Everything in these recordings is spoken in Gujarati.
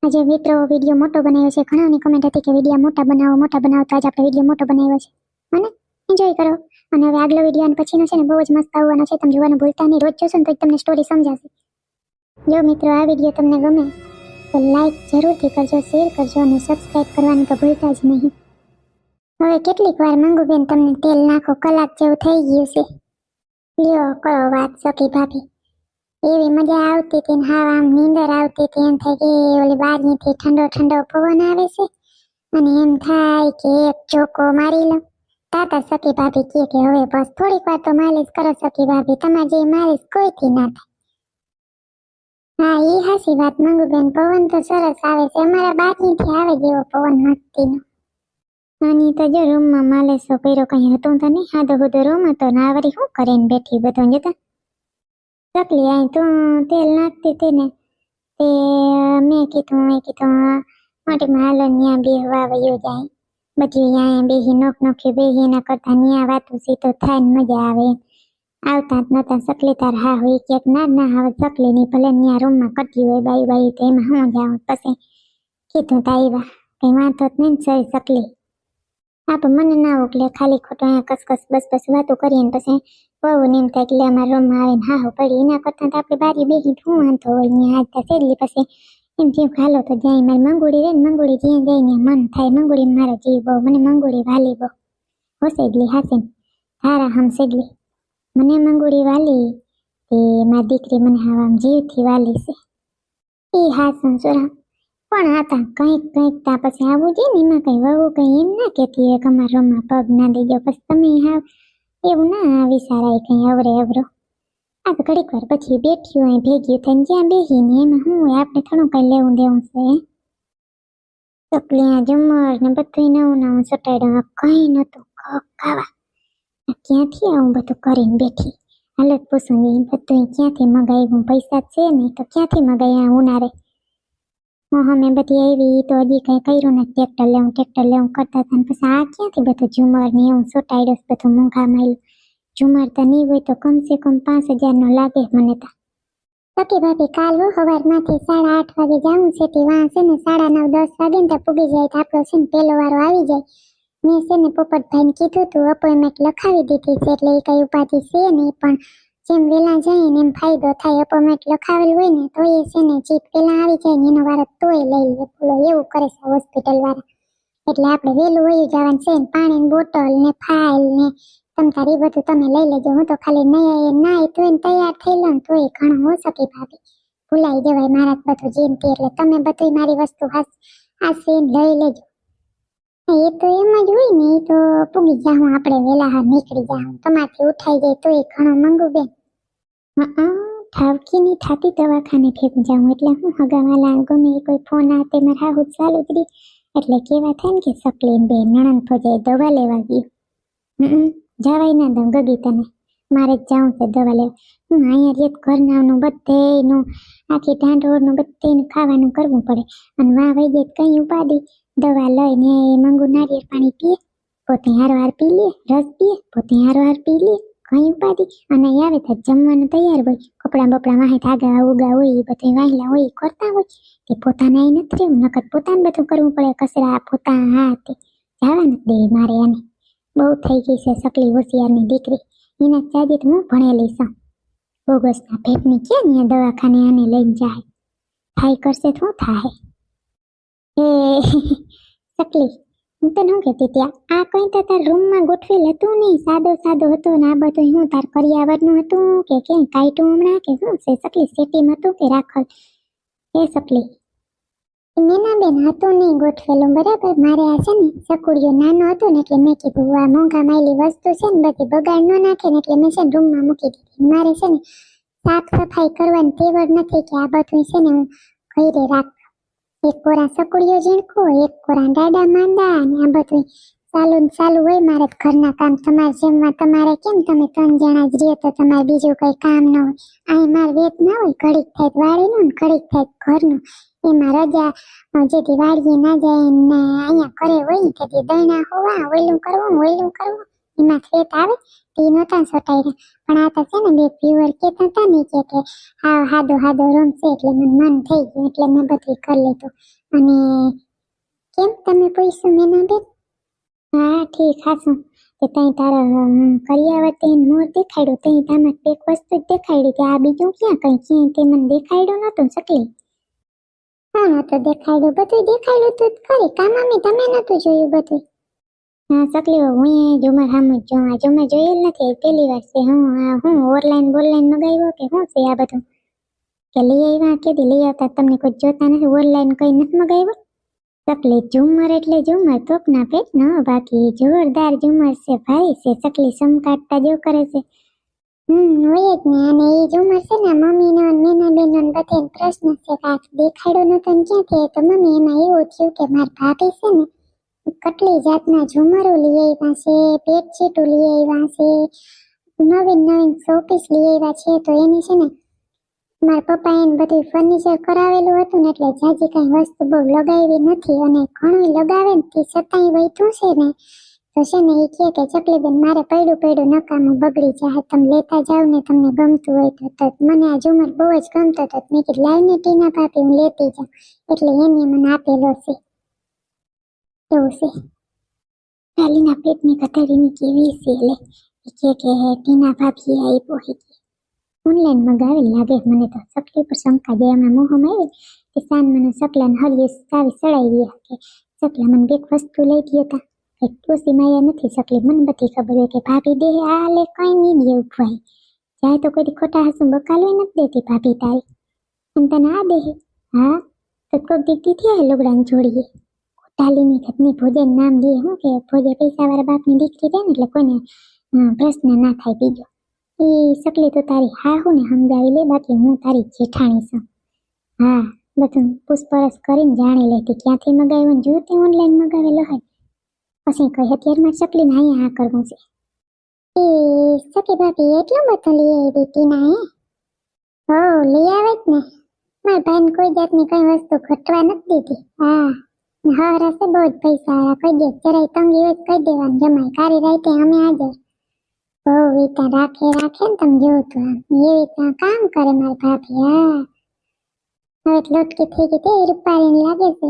આજે મિત્રો વિડીયો મોટો બનાવ્યો છે. ઘણાની કમેન્ટ હતી કે વિડીયો મોટા બનાવો તો આજે આપણે વિડીયો મોટો બનાવ્યો છે. મને એન્જોય કરો. અને હવે આગલો વિડીયો અને પછીનો છે ને બહુ જ મસ્ત આવવાનો છે. તમે જોવાનું ભૂલતા નહીં. રોજ જોશો ને તો તમને સ્ટોરી સમજાશે. જો મિત્રો આ વિડીયો તમને ગમે તો લાઈક જરૂરથી કરજો, શેર કરજો અને સબસ્ક્રાઇબ કરવાનું તો ભૂલતા જ નહીં. હવે કેટલીક વાર મંગુબેન તમને તેલ નાખો, કલાક જેવું થઈ ગયું છે. લ્યો કરો વાત સખી ભાભી. એવી મજા આવતી હતી ને હાવ આમ નીંદર આવતી હતી. એમ થાય કે ઓલી બારીથી ઠંડો ઠંડો પવન આવે છે અને એમ થાય કે એક ચોકો મારી લો. તાતા સખી ભાભી કે હવે બસ થોડીક વાર તો માલિશ કરો સખી ભાભી, તમારે જે માલિશ કોઈથી ના થાય. હા એ હાસી વાત મંગુબેન, પવન તો સરસ આવે છે. અમારા બારીથી આવે જેવો પવન મસ્તીનો. નાની તો જો રૂમમાં માલિશો કર્યો, કઈ હતું તો નહીં, હાદો હુદો રૂમ હતો ને આવરી શું કરીને બેઠી બધું જતા. ચકલી અહીં તું તેલ નાખતી હતી ને તે મેં કીધું મોટીમાં હાલો ન્યા બેહવા વયો જાય. બધી અહીંયા બેહી નોખી બેહી એના કરતા ન્યા વાતું સીતો થાય ને મજા આવે. આવતા જ નતા ચકલી તાર હા હોય કે ના હવે ચકલી ની ભલે ન્યા રૂમમાં કટ્યું હોય બાઈ તો એમાં હું જાઉં. પછી કીધું તા આવ્યા કઈ વાંધો જ નહીં સરી ચકલી. આપ મને ના ઉકલે ખાલી ખોટો અહીંયા કસકસ બસ વાતો કરીએ ને પછી બહુ એમ થાય એટલે અમારા રૂમમાં આવીને હા પડી. એના કરતા તો આપણે બારી બેસી શું વાંધો હોય. અહીંયા હાથતા સેડલી પછી એમ થયું હાલો તો જાય. મારી મંગુડી રે ને મંગુડી જ્યાં જાય ને મન થાય. મંગુડી મારો જીવ બહુ, મને મંગુડી વાલી બહુ. હો સેડલી હાસીન હારા હમ સેડલી મને મંગુડી વાલી તે મારી દીકરી મને આમ જીવથી વાલી છે. એ હાસન સોરા પણ હતા કંઈક તા પછી આવું જોઈએ ને એમાં કઈ વહુ કઈ એમ ના કેતી એક અમારા રૂમમાં પગ ના દેજો પછી તમે હાવ એવું ના વિચારાય કઈ અવરો. આ તો ઘડીક વાર પછી બેઠ્યું અહીં ભેગ્યું થઈને જ્યાં બેહીને એમાં શું હોય આપણે થોડું કઈ લેવું દેવું છે. ચકલી જમર ને બધું નવું સટાડ્યું, કઈ નતું ખાવા. ક્યાંથી આવું બધું કરીને બેઠી. હાલત પૂછું બધું ક્યાંથી મગાવ્યું, પૈસા છે નહીં તો ક્યાંથી મગાવ્યા ઉનારે. મેં બધી આવી તો હજી કઈ કર્યું ને ટ્રેક્ટર લેવું કરતા હતા. પછી આ ક્યાંથી બધું ઝુમર ને એવું સોટાડ્યો બધું મોંઘા માયલું. ઝુમર તો નહીં હોય તો કમસે કમ 5,000 નો લાગે મને તો. સખી ભાભી કાલ સવારમાંથી 8:30 વાગે જાઉં છે તે વાં છે ને 9:30-10 વાગે ને તો પૂગી જાય તો આપણો છે ને પેલો વારો આવી જાય. મેં છે ને પોપટભાઈને કીધું તું અપોઇન્ટમેન્ટ લખાવી દીધી છે એટલે એ કઈ ઉપાધિ છે નહીં, પણ જેમ વેલા જાય ને એમ ફાયદો થાય. અપોઇન્ટમેન્ટ લખાવેલ હોય ને તો એ છે ને જીત પેલા આવી જાય ને એનો વારો તોય લઈ લે. બોલો એવું કરે છે હોસ્પિટલ વાળા. એટલે આપણે વહેલું વયું જવાનું છે ને પાણીની બોટલ ને ફાઇલ ને તમ તારી બધું તમે લઈ લેજો. હું તો ખાલી નાઈ ધોઈને તૈયાર થઈ લઉં તોય ઘણું હો સકી ભાભી. ભૂલાઈ જવાય મારા બધું જેમ તે એટલે તમે બધું મારી વસ્તુ હાસી લઈ લેજો. એ તો એમ જ હોય ને, એ તો પૂગી જાઉં આપણે વેલા હા નીકળી જાઉં. તમારથી ઉઠાઈ જાય તોય ઘણું મંગુબેન. ઠાવકી ની થાતી દવાખાને ભેગું જાઉં એટલે હું હગાવાલા ગમે કોઈ ફોન આવે મારા હાહુ ચાલુ જ રહી એટલે કેવા થાય ને કે સકલી બે નણંદ ફોજાય દવા લેવા ગયું. જવાય ના દઉં ગગી તને, મારે જ જાઉં છે દવા લેવા. હું અહીંયા રેત ઘરનાનું બધેનું આખી ઢાંઢોળનું બધેનું ખાવાનું કરવું પડે અને વાં વહી જાય કઈ ઉપાડી. દવા લઈને મંગુ નારિયેળ પાણી પીએ, પોતે હારો પી લે, રસ પીએ, પોતે હારો પી લે, કઈ ઉપાડી. અને આવે તો જમવાનું તૈયાર હોય, કપડાં બપડા વાહે આગા ઉગા હોય એ બધું વાહેલા હોય કરતા હોય તે પોતાને અહીં નથી રહેવું. નકર પોતાને બધું કરવું પડે, કચરા પોતા હા તે જવા નથી દે મારે. અને બહુ થઈ ગઈ છે સકલી હોશિયારની દીકરી. એના ચાજી તો હું ભણેલી છું. બોગસના પેટની ક્યાં ને દવાખાને આને લઈને જાય. થાય કરશે તો શું થાય. સકલી હું તને શું કહેતી ત્યાં આ કઈ તો તાર રૂમમાં ગોઠવેલ હતું નહીં, સાદો હતો ને આ બધું હું તાર કરિયાવરનું હતું કે ક્યાંય કાઢ્યું હમણાં કે શું છે સકલી? સેટીમ હતું કે રાખલ? એ સકલી મેના બેન હતું નહીં ગોઠવેલું બરાબર. મારે આ છે ને સકુડિયો નાનો હતો ને એટલે મેં કીધું આ મોંઘા માયલી વસ્તુ છે ને બધી બગાડ ન નાખે ને એટલે મેં છે ને રૂમમાં મૂકી દીધી. મારે છે ને સાફ સફાઈ કરવાની તેવડ નથી કે આ બધું છે ને હું ઘરે રાખ. એક કોરા સકુડિયો ઝીણકો, એક કોરા ડાડા માંદા અને આ બધું ચાલુ હોય મારે ઘરના કામ. તમારે જેમમાં તમારે કેમ તમે 3 જણા જ રહે તો તમારે બીજું કઈ કામ ન હોય. અહીં મારે વેત ના હોય, ઘડીક થાય વાળીનું ને ઘડીક થાય ઘરનું. એમાં રજા જેથી વાળીએ ના જાય ને અહીંયા કરે હોય તેથી દૈણા હોવા ઓયલું કરવું એમાં થ્રેટ આવે તે નહોતા સોટાઈ પણ આ તો છે ને બે વ્યુઅર કહેતા હતા ને કે હા હાદો હાદો રૂમ છે એટલે મને મન થઈ ગયું એટલે મેં બધું કરી લીધું અને કેમ તમે પૂછ્યું મેના બેન હા ઠીક હાસું કે તઈ તારા કરિયાવતી મોર દેખાડ્યો તઈ તામાં એક વસ્તુ જ દેખાડી કે આ બીજું ક્યાં કઈ ક્યાંય તે મને દેખાડ્યું નતું સકલી હા તો દેખાડ્યું બધું દેખાડ્યું તું ખરી કામામી તમે નતું જોયું બધું હા સકલી હું જુમર હામ જ જોવા જુમર જોયેલ નથી પેલી વાર છે હું ઓનલાઈન બોનલાઈન મગાવ્યો કે શું છે આ બધું કે લઈ આવ્યા કે લઈ આવતા તમને કોઈ જોતા નથી ઓનલાઈન કઈ નથી મગાવ્યો સકલી ઝુમર એટલે ઝુમર તોપ ના પેટ ન બાકી જોરદાર ઝુમર છે ભાઈ છે સકલી સમકાટતા જો કરે છે હોય જ ને અને એ ઝુમર છે ને મમ્મીનો મેના બેનનો બધે પ્રશ્ન છે કાક દેખાડ્યો નતો ને ક્યાંથી તો મમ્મી એમાં એવું થયું કે મારી ભાભી છે ને કેટલી જાતના ઝુમરો લઈ આવ્યા છે બેડશીટો લઈ આવ્યા છે નવીન નવીન શોપીસ લઈ આવ્યા છે તો એની છે ને મારા પપ્પા એને બધું ફર્નિચર કરાવેલું હતું ને એટલે જાજી કઈ વસ્તુ બહુ લગાવી નથી અને ઘણું લગાવે ને તે છતાંય વૈતું છે ને તો છે ને એ કહે કે ચકલીબેન મારે પડ્યું નકામું બગડી જાય તમે લેતા જાવ ને તમને ગમતું હોય તો મને આ ઝુમર બહુ જ ગમતો હતો મેં કીધું લાવીને ટીના ભાભી હું લેતી જાઉં એટલે એને મને આપેલો છે એવું છે કાલીના પેટની કથારીની કેવી છે લે એ કે ટીના ભાભીએ આપ્યો હે ઓનલાઈન મગાવી લાગે મને તો સકલી પર શંકા દે હમણાં મોહમાં આવી કે સાન મને સકલાને હરિયે સાવી સડાઈ દે કે સકલા મને બેક વસ્તુ લઈ દે હતા કઈ ટોસી માયા નથી સકલી મને બધી ખબર હોય કે ભાભી દે આ લે કઈ નહીં દે ઉભવાય જાય તો કોઈ ખોટા હસું બકાલવી નથી દેતી ભાભી તારી અને તને આ દે હા તો કોક દીકતી થયા લુગડાને જોડીએ ખોટાલીની ઘટની ભોજન નામ દે હું કે ભોજે પૈસાવાળા બાપની દીકરી દે ને એટલે કોઈને પ્રશ્ન ના થાય બીજો એ સકલી તો તારી હા હું ને સમજાવી લે બાકી હું તારી જેઠાણી છું હા બધું પૂછપરછ કરીને જાણી લેતી ક્યાંથી મગાવ્યું જોતી ઓનલાઈન મગાવેલો હોય પછી કઈ અત્યારમાં સકલીને અહીંયા હા કરવું છે એ સકી ભાભી એટલું બધું લઈ આવી ટીના હો લઈ આવે જ ને મારા ભાઈને કોઈ જાતની કઈ વસ્તુ ઘટવા નથી દીધી હા હરાશે બહુ જ પૈસા વાળા કહી દે જરાય તંગી હોય કહી દેવાનું જમાય કારી રાતે અમે હાજર બહુ રીતા રાખે ને તમે જોવું તો એવી રીતના કામ કરે મારી ભાભી હા હવે લોટકી થઈ ગઈ તે રૂપારીને લાગે છે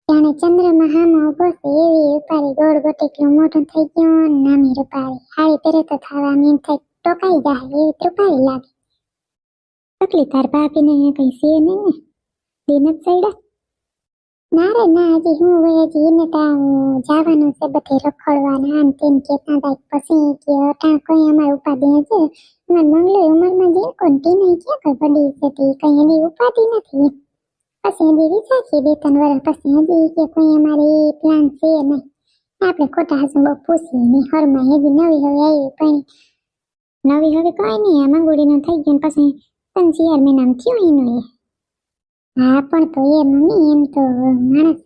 જાણે ચંદ્રમાં હામાં ઉભો છે એવી રૂપારી ગોળ ગોટેકલું મોઢું થઈ ગયું નામી રૂપારી હાડી પહેરે તો થવા એમ થાય ટોકાઈ જાય એવી રૂપારી લાગે તકલી તાર ભાભીને અહીંયા કઈ છે નહીં ને દિન જ સૈડા ના રે ના હજી હું હોય હજી એને જવાનું છે બધે રખડવાના આમ તેમ કેતા હતા પછી કે અટાણ કઈ અમારે ઉપાધિ છે અમારે મંગલો ઉંમરમાં જે કોન્ટીને ક્યાં કઈ પડી છે તે કઈ એની ઉપાધિ નથી પછી હજી વિચારીએ 2-3 વર્ષ પછી હજી કે કોઈ અમારી પ્લાન છે નહીં આપણે ખોટા હસું બહુ પૂછીએ નહીં હરમાં હજી નવી હવે આવી પણ નવી હવે કઈ નહીં આ મંગોડીનું થઈ ગયું પછી 3-4 મહિનામાં થયું એનું એ હા પણ તો એ મમ્મી એમ તો માણસ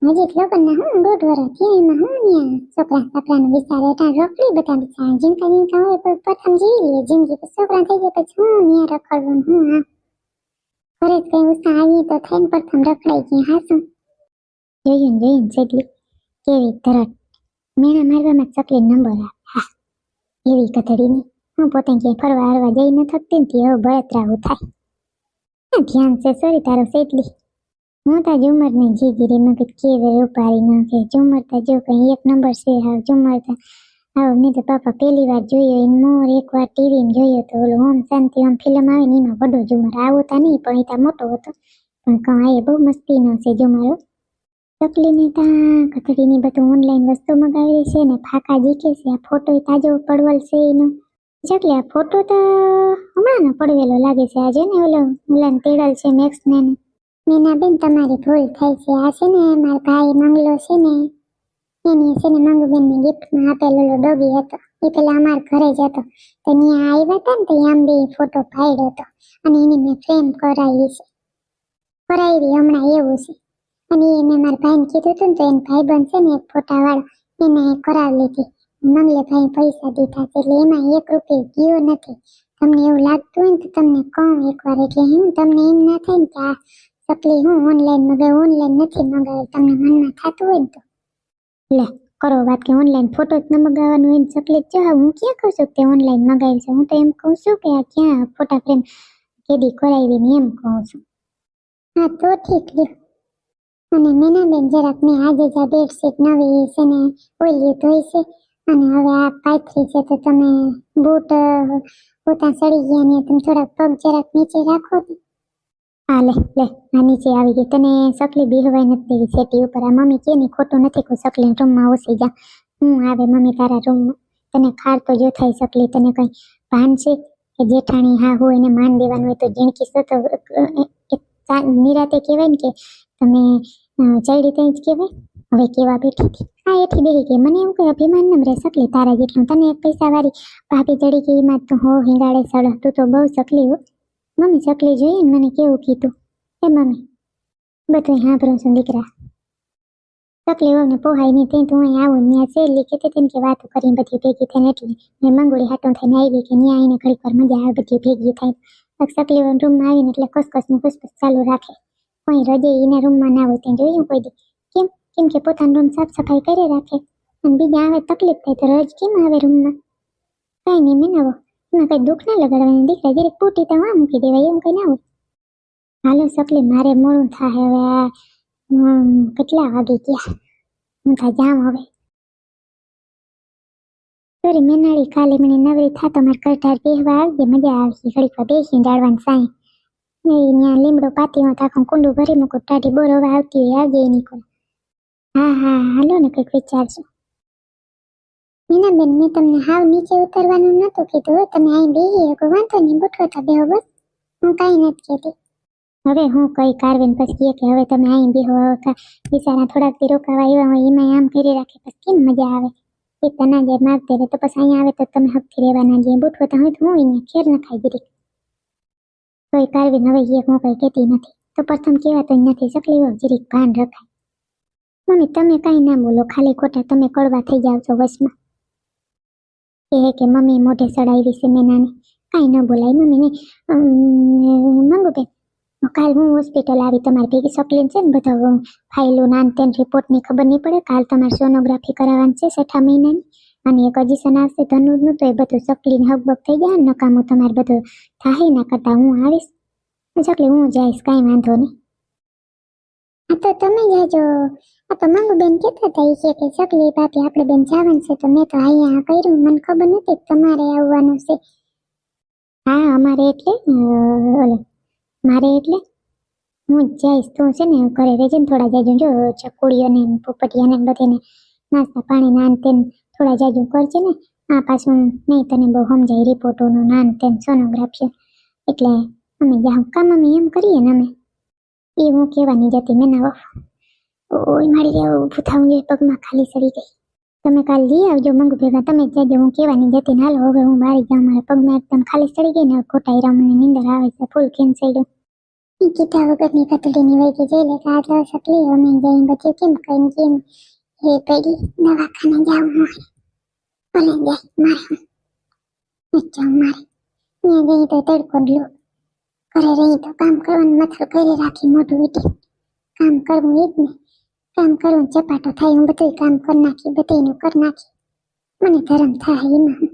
હજી લોકોને હું 1.5 વર્ષ થયા એમાં હું છોકરા છોકરાનું વિચારે એટલે રોકડી બધા બિચારા જીનકા હોય પણ પ્રથમ જીવી લે જિંદગી પછી છોકરા થઈ જાય પછી હું રખડવું હું હા ઘરે જ કઈ ઉત્સાહ આવીએ તો થઈને પ્રથમ રખડાઈ ગઈ હા શું જોયું સગલી કેવી તરત મેણા મારવામાં ચકલી નંબર હા એવી કથળીની હું પોતે ક્યાંય ફરવા હરવા જઈ ન થકતી ને હવે બળતરાવું થાય ધ્યાન છે સોરી તારો સેટલી હું તા ઝુમર ને જીગીરી મગજ કેવે ઉપાડી નાખે ઝુમર તા જો કઈ એક નંબર છે હા ઝુમર તા હા મેં તો પાપા પહેલી વાર જોયો એને મોર એકવાર ટીવીમાં જોયો તો ઓલો ઓમ શાંતિ ઓમ ફિલ્મ આવે ને એમાં વડો ઝુમર આવો તા નહીં પણ એ તા મોટો હતો પણ કાંઈ બહુ મસ્તીનો છે ઝુમરો ચકલીને તા કથળીની બધું ઓનલાઈન વસ્તુ મગાવેલી છે ને ફાકા જીકે છે આ ફોટો તાજો પડવલ છે એનો ચકલી આ ફોટો તો હમણાંનો પડવેલો લાગે છે આજે ને ઓલાને તેડલ છે મેક્સ ને મીના બેન તમારી ભૂલ થાય છે આ છે ને મારા ભાઈ મંગલો છે ને એની છે ને મંગુબેનની ગિફ્ટમાં આપેલો ડોગી હતો એ પેલા અમારા ઘરે જ હતો તો ત્યાં આવ્યા હતા ને તો આમ બી ફોટો પાડ્યો હતો અને એની મેં ફ્રેમ કરાવી હમણાં એવું છે અને એ મેં મારા ભાઈને કીધું હતું ને તો એને ભાઈબંધ છે ને એક ફોટાવાળો એને કરાવી લીધી મંગલે ભાઈ પૈસા દીધા છે એટલે એમાં 1 રૂપિયો ગયો નથી તમને એવું લાગતું હોય ને તો તમને કહું એકવાર એટલે હું તમને એમ ના થાય ને કે આ ચકલી હું ઓનલાઈન નથી મગાવેલ તમને મનમાં થતું હોય ને તો લે કરો વાત કે ઓનલાઈન ફોટો જ ન મગાવવાનું હોય ને ચકલી જ હું ક્યાં કહું છું કે તે ઓનલાઈન મગાવી છે, હું તો એમ કહું છું કે આ ક્યાં ફોટા ફ્રેમ કેદી કરાવી ને એમ કહું છું. હા તો ઠીક છે. અને મીનાબેન જરાક મેં આજે જ આ બેડશીટ નવી છે ને ઓલી ધોઈ છે અને હવે આ પાથરી છે તો તમે બૂટ પોતા સડી ગયા ને તમે થોડા પગ જરાક નીચે રાખો ને. હા લે આ નીચે આવી ગઈ. તને સકલી બેહવાય નથી દેવી સેટી ઉપર. આ મમ્મી કે ની ખોટું નથી કોઈ સકલી રૂમમાં ઓસી જા. હું આવે મમ્મી તારા રૂમમાં. તને ખાર તો જો થાય સકલી. તને કઈ ભાન છે કે જેઠાણી હા હોય એને માન દેવાનું હોય તો જીણકી તો નિરાતે કહેવાય ને કે તમે ચડી ત્યાં જ કહેવાય. હવે કેવા બેઠી હતી આ એઠી બેહી ગઈ. મને એવું કઈ અભિમાન ન રહે સકલી તારા જેટલું. તને એક પૈસા વાળી ભાભી ચડી ગઈ એમાં તું હો હિંગાડે સડ. તું તો બહુ સકલી હો મમ્મી. સકલી જોઈએ ને મને કેવું કીધું એ મમ્મી બધું સાંભળું છું દીકરા. સકલી વહુને પોહાય નહીં ત્યાં તું અહીં આવું ને શેરલી કહેતી હતી કે વાતો કરીને બધી ભેગી થઈને એટલે મેં મંગોળી હાટો થઈને આવી કે ત્યાં આવીને ઘડીક વાર મજા આવે બધી ભેગી થાય. સકલી વહુ રૂમમાં આવીને એટલે કસકસ ને ખુસપુસ ચાલુ રાખે. કોઈ રજે એના રૂમમાં ના હોય ત્યાં જોયું કોઈ દી કેમ કે પોતાનો રૂમ સાફ સફાઈ કરી રાખે અને બીજા આવે તકલીફ થાય તો રજ કેમ આવે રૂમમાં. કઈ નહીં મેનાવો એમાં કઈ દુઃખ ના લગાડવાની દીકરા. જરીક પૂટી તો આ મૂકી દેવાય એમ કઈ ના હોય. હાલો સકલી મારે મોડું થાય હવે. કેટલા વાગી ગયા હું થા જામ હવે. સોરી મેનાળી કાલે મને નવરી થા તમારે કટાર બેહવા આવજે મજા આવશે. ઘડીક વાર બેસી જાળવાનું સાંઈ ત્યાં લીમડો પાતી હોય તો આખું કુંડું ભરી મૂકું. ટાઢી બોર હવે આવતી હોય આવજે એની કોઈ. હા હાલો ને કંઈક વિચારજો. મીનાબેન મેં તમને હાવ નીચે ઉતરવાનું નતું કીધું. તમે અહીં બેહી શકો વાંધો નહીં બુઠોતા બેહો બસ. હું કઈ નથી કહેતી. હવે હું કઈ કારવેન પછી કે હવે તમે અહીં બેહો. બિચારા થોડાક દી રોકાવા આવ્યા હોય એમાં આમ કરી રાખે પછી કેમ મજા આવે. એ તના જે માગતે રહે તો પછી અહીંયા આવે તો તમે હકથી રહેવાના જઈએ. બુઠોતા હોય તો હું અહીંયા ખેર ન ખાઈ દીધી. કોઈ કારવેન હવે હું કઈ કહેતી નથી તો પ્રથમ કહેવાતો નથી. સકલી વહુ જરીક ભાન રખાય. મમ્મી તમે કઈ ના બોલો ખાલી ખોટા તમે કડવા થઈ જાવ છો વશમાં. કે મમ્મી મોઢે સડાવી છે મેનાને. કઈ ન બોલાય મમ્મી ને મંગુ બેન કાલ હું હોસ્પિટલ આવી તમારી ભેગી સકલીન છે ને બધા ફાઇલો નાન તેન રિપોર્ટની ખબર નહીં પડે. કાલ તમારે સોનોગ્રાફી કરાવવાની છે 6 મહિનાની અને એક અજીસન આવશે ધનુરનું તો એ બધું સકલીને હકબક થઈ જાય ને નકામું તમારે બધું થાય ના કરતા હું આવીશ. સકલી હું જઈશ કઈ વાંધો નહીં. આ તો તમે જાજો. આ તો મંગુ બેન કહેતા હતા કે સકલી ભાભી આપણે બેન જવાનું છે તો મેં તો અહીંયા કર્યું. મને ખબર નથી તમારે આવવાનું છે. હા અમારે એટલે મારે એટલે હું જઈશ. તું છે ને ઘરે રહેજે ને થોડા જાજુ જો ચકુડીઓને પોપટિયાને બધીને નાસ્તા પાણી નાન તેન થોડા જાજુ કરજે ને. આ પાછું નહીં તને બહુ સમજાય રિપોર્ટોનું નાન તેન સોનોગ્રાફી એટલે અમે જાઉં કામ અમે એમ કરીએ ને અમે એ હું કહેવાની જતી મેં ના ઓય મારી ઊભું થવું જોઈએ પગમાં ખાલી સડી ગઈ. તમે કાલ લઈ આવજો મંગુ ભેગા તમે જ જાજો. હું કહેવાની જતી હાલો હવે હું બારી જાઉં. મારા પગમાં એકદમ ખાલી સડી ગઈ ને ખોટા હીરામને નીંદર આવે છે ફૂલ કેન્સલ. કીધા વગરની કતડીની વહી ગઈ જઈ લે આટલો સકલી અમે જઈ બધું કેમ કઈ કેમ એ પડી દવાખાને જાઉં હોય ભલે જાય મારે જાઉં મારે ત્યાં જઈ તો તડકો લો ઘરે રહી તો કામ કરવાનું મથલ કરી રાખી મોઢું વીટી કામ કરવું એ જ ને. કામ કરવું ચપાટો થાય હું બધું કામ કરી નાખી બધીનું કરી નાખી મને ધરમ થાય એમાં.